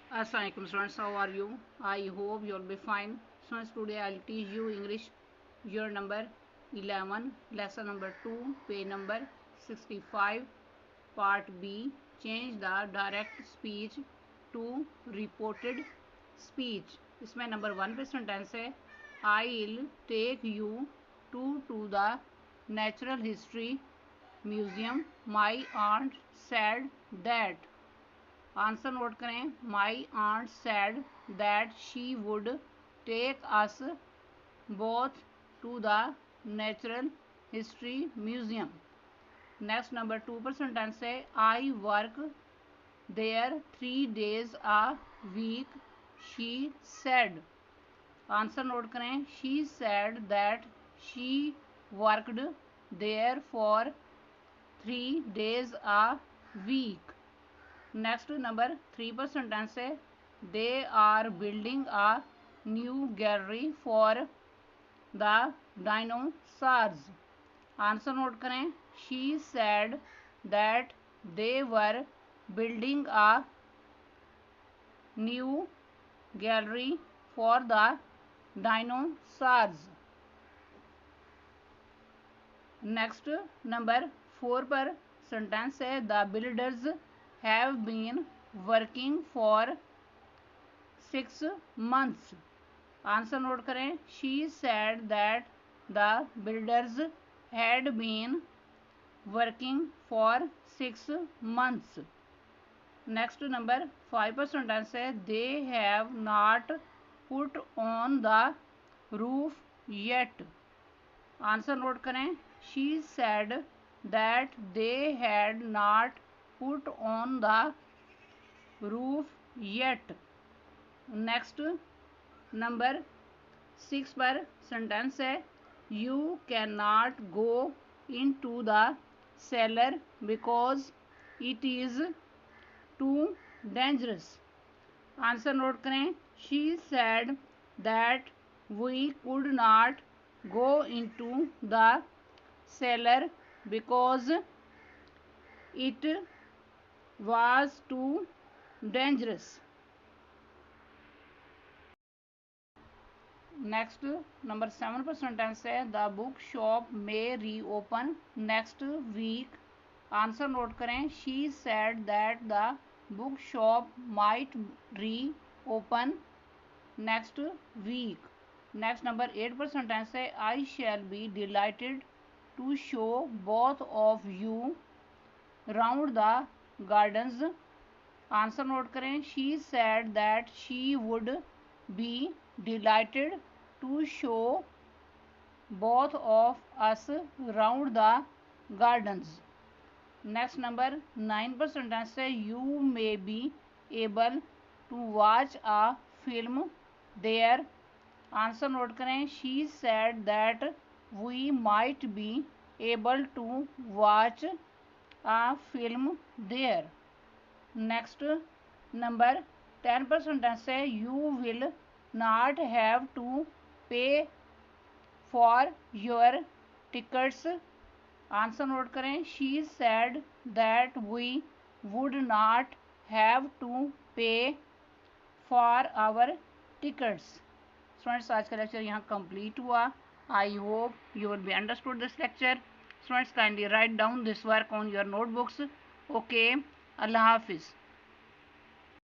Assalamualaikum students, how are you? I hope you'll be fine. Students, today I'll teach you English year number 11, lesson number 2, page number 65, part B. Change the direct speech to reported speech. इसमें number 1 पे sentence है, I'll take you to the natural history museum. My aunt said that. Answer note करें, my aunt said that she would take us both to the natural history museum. Next number 2 पर sentence है, I work there 3 days a week she said. Answer note करें, she said that she worked there for 3 days a week. Next number 3 पर sentence है, they are building a new gallery for the dinosaurs. Answer note करें, she said that they were building a new gallery for the dinosaurs. Next number 4 पर sentence है, the builders have been working for 6 months. Answer note करें, she said that the builders had been working for 6 months. Next number 5 पर sentence है, they have not put on the roof yet. Answer note करें, she said that they had not put on the roof yet. Next number 6 पर sentence है, you cannot go into the cellar because it is too dangerous. Answer note करें, she said that we could not go into the cellar because it was too dangerous. Next number 7 पर sentence है, the book shop may reopen next week. Answer note करें, she said that the book shop might reopen next week. Next number 8 पर sentence है, I shall be delighted to show both of you round the gardens. Answer note करें, she said that she would be delighted to show both of us round the gardens. Next number 9 पर sentence है, you may be able to watch a film there. Answer note करें, she said that we might be able to watch a film there. Next number 10 पर sentence है, you will not have to pay for your tickets. Answer note करें, she said that we would not have to pay for our tickets. Students, आज का lecture यहाँ complete हुआ. I hope you will be understood this lecture. Students, kindly write down this work on your notebooks. Okay, Allah हाफिज़.